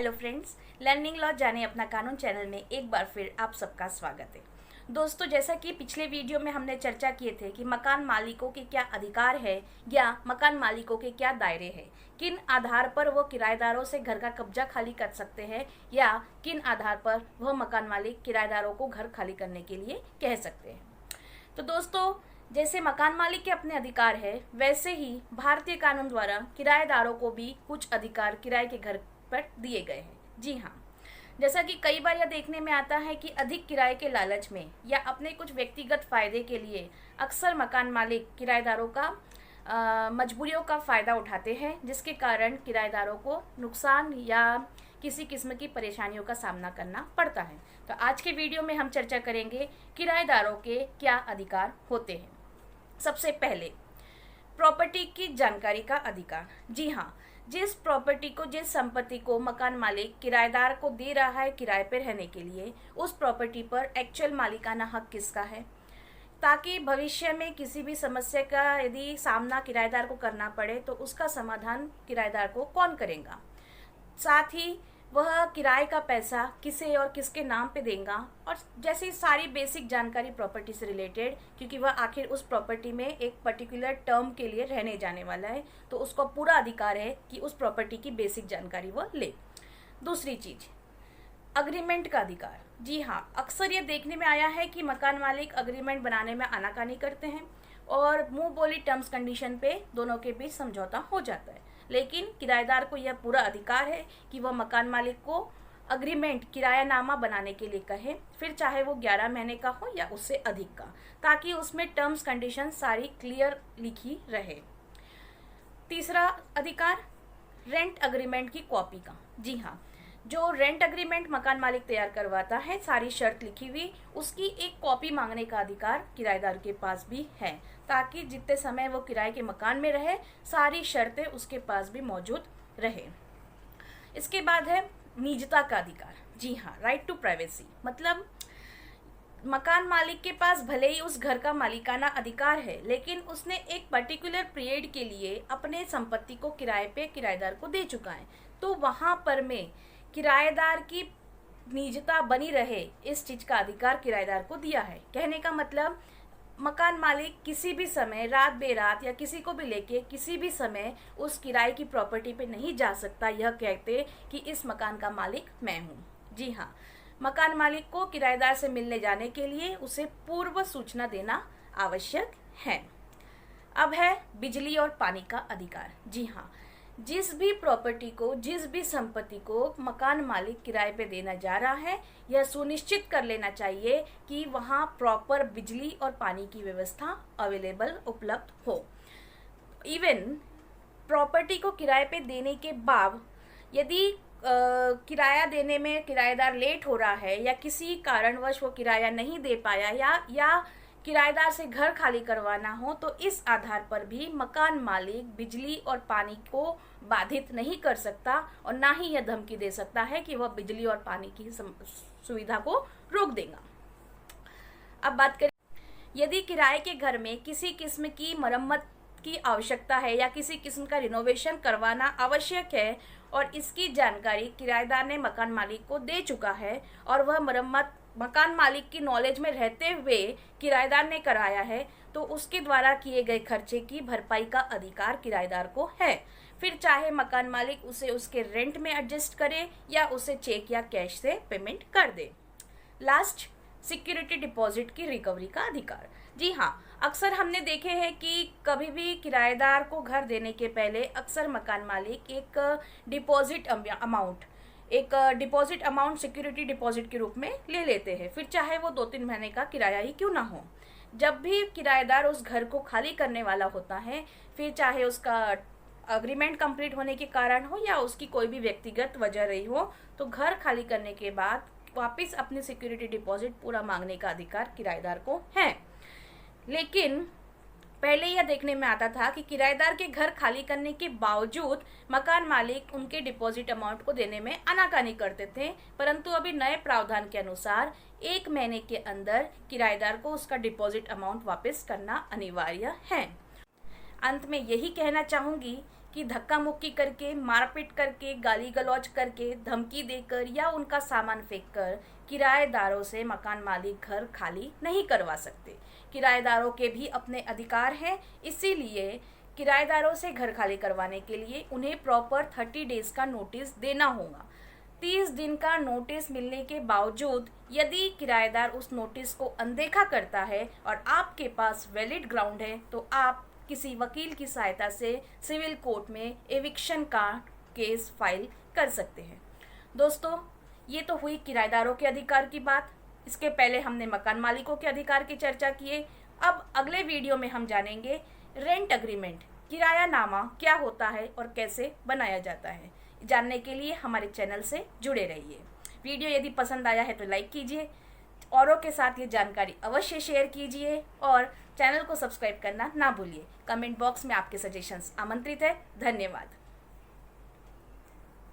Hello friends, learning law जाने अपना कानून चैनल में एक बार फिर आप सबका स्वागत है। दोस्तों, जैसा कि पिछले वीडियो में हमने चर्चा किए थे कि मकान मालिकों के क्या अधिकार है या मकान मालिकों के क्या दायरे हैं, किन आधार पर वो किराएदारों से घर का कब्जा खाली कर सकते हैं या किन आधार पर वह मकान मालिक किराएदारों को घर खाली करने के लिए कह सकते हैं। तो दोस्तों, जैसे मकान मालिक के अपने अधिकार है, वैसे ही भारतीय कानून द्वारा किराएदारों को भी कुछ अधिकार किराए के घर पर दिए गए हैं। जी हाँ, जैसा कि कई बार यह देखने में आता है कि अधिक किराए के लालच में या अपने कुछ व्यक्तिगत फायदे के लिए अक्सर मकान मालिक किराएदारों का मजबूरियों का फ़ायदा उठाते हैं, जिसके कारण किराएदारों को नुकसान या किसी किस्म की परेशानियों का सामना करना पड़ता है। तो आज के वीडियो में हम चर्चा करेंगे किराएदारों के क्या अधिकार होते हैं। सबसे पहले, प्रॉपर्टी की जानकारी का अधिकार। जी हाँ, जिस प्रॉपर्टी को, जिस संपत्ति को मकान मालिक किराएदार को दे रहा है किराए पर रहने के लिए, उस प्रॉपर्टी पर एक्चुअल मालिकाना हक किसका है, ताकि भविष्य में किसी भी समस्या का यदि सामना किराएदार को करना पड़े तो उसका समाधान किराएदार को कौन करेगा। साथ ही वह किराए का पैसा किसे और किसके नाम पे देगा, और जैसी सारी बेसिक जानकारी प्रॉपर्टी से रिलेटेड, क्योंकि वह आखिर उस प्रॉपर्टी में एक पर्टिकुलर टर्म के लिए रहने जाने वाला है, तो उसको पूरा अधिकार है कि उस प्रॉपर्टी की बेसिक जानकारी वह ले। दूसरी चीज, अग्रीमेंट का अधिकार। जी हाँ, अक्सर ये देखने में आया है कि मकान मालिक अग्रीमेंट बनाने में आनाकानी करते हैं और मुंह बोली टर्म्स कंडीशन पे दोनों के बीच समझौता हो जाता है, लेकिन किराएदार को यह पूरा अधिकार है कि वह मकान मालिक को अग्रीमेंट, किरायानामा बनाने के लिए कहे, फिर चाहे वो 11 महीने का हो या उससे अधिक का, ताकि उसमें टर्म्स कंडीशन सारी क्लियर लिखी रहे। तीसरा अधिकार, रेंट अग्रीमेंट की कॉपी का। जी हाँ, जो रेंट अग्रीमेंट मकान मालिक तैयार करवाता है, सारी शर्त लिखी हुई, उसकी एक कॉपी मांगने का अधिकार किराएदार के पास भी है, ताकि जितने समय वो किराए के मकान में रहे सारी शर्तें उसके पास भी मौजूद रहे। इसके बाद है निजता का अधिकार। जी हाँ, राइट टू प्राइवेसी, मतलब मकान मालिक के पास भले ही उस घर का मालिकाना अधिकार है, लेकिन उसने एक पर्टिकुलर पीरियड के लिए अपने संपत्ति को किराए पे किराएदार को दे चुका है, तो वहां पर में किराएदार की निजता बनी रहे, इस चीज का अधिकार किराएदार को दिया है। कहने का मतलब, मकान मालिक किसी भी समय, रात बेरात या किसी को भी लेके किसी भी समय उस किराए की प्रॉपर्टी पे नहीं जा सकता यह कहते कि इस मकान का मालिक मैं हूँ। जी हाँ, मकान मालिक को किराएदार से मिलने जाने के लिए उसे पूर्व सूचना देना आवश्यक है। अब है बिजली और पानी का अधिकार। जी हाँ, जिस भी प्रॉपर्टी को, जिस भी संपत्ति को मकान मालिक किराए पे देना जा रहा है, यह सुनिश्चित कर लेना चाहिए कि वहाँ प्रॉपर बिजली और पानी की व्यवस्था अवेलेबल, उपलब्ध हो। इवन प्रॉपर्टी को किराए पे देने के बाद यदि किराया देने में किराएदार लेट हो रहा है या किसी कारणवश वो किराया नहीं दे पाया या किराएदार से घर खाली करवाना हो, तो इस आधार पर भी मकान मालिक बिजली और पानी को बाधित नहीं कर सकता और ना ही यह धमकी दे सकता है कि वह बिजली और पानी की सुविधा को रोक देगा। अब बात करें, यदि किराए के घर में किसी किस्म की मरम्मत की आवश्यकता है या किसी किस्म का रिनोवेशन करवाना आवश्यक है और इसकी जानकारी किराएदार ने मकान मालिक को दे चुका है और वह मरम्मत मकान मालिक की नॉलेज में रहते हुए किराएदार ने कराया है, तो उसके द्वारा किए गए खर्चे की भरपाई का अधिकार किराएदार को है। फिर चाहे मकान मालिक उसे उसके रेंट में एडजस्ट करे या उसे चेक या कैश से पेमेंट कर दे। लास्ट, सिक्योरिटी डिपॉजिट की रिकवरी का अधिकार। जी हाँ, अक्सर हमने देखे हैं कि कभी भी किराएदार को घर देने के पहले अक्सर मकान मालिक एक डिपॉजिट अमाउंट सिक्योरिटी डिपॉजिट के रूप में ले लेते हैं, फिर चाहे वो 2-3 महीने का किराया ही क्यों ना हो। जब भी किराएदार उस घर को खाली करने वाला होता है, फिर चाहे उसका अग्रीमेंट कंप्लीट होने के कारण हो या उसकी कोई भी व्यक्तिगत वजह रही हो, तो घर खाली करने के बाद वापस अपनी सिक्योरिटी डिपॉजिट पूरा मांगने का अधिकार किराएदार को है। लेकिन पहले यह देखने में आता था कि किराएदार के घर खाली करने के बावजूद मकान मालिक उनके डिपॉजिट अमाउंट को देने में आनाकानी करते थे, परंतु अभी नए प्रावधान के अनुसार 1 महीने के अंदर किराएदार को उसका डिपॉजिट अमाउंट वापस करना अनिवार्य है। अंत में यही कहना चाहूंगी कि धक्का मुक्की करके, मारपीट करके, गाली गलौज करके, धमकी देकर या उनका सामान फेंक कर किराएदारों से मकान मालिक घर खाली नहीं करवा सकते। किराएदारों के भी अपने अधिकार हैं, इसीलिए किराएदारों से घर खाली करवाने के लिए उन्हें प्रॉपर 30 डेज का नोटिस देना होगा। 30 दिन का नोटिस मिलने के बावजूद यदि किराएदार उस नोटिस को अनदेखा करता है और आपके पास वैलिड ग्राउंड है तो आप किसी वकील की सहायता से सिविल कोर्ट में एविक्शन का केस फाइल कर सकते हैं। दोस्तों, ये तो हुई किराएदारों के अधिकार की बात। इसके पहले हमने मकान मालिकों के अधिकार की चर्चा किए। अब अगले वीडियो में हम जानेंगे रेंट अग्रीमेंट, किरायानामा क्या होता है और कैसे बनाया जाता है। जानने के लिए हमारे चैनल से जुड़े रहिए। वीडियो यदि पसंद आया है तो लाइक कीजिए, औरों के साथ ये जानकारी अवश्य शेयर कीजिए और चैनल को सब्सक्राइब करना ना भूलिए। कमेंट बॉक्स में आपके सजेशंस आमंत्रित है। धन्यवाद।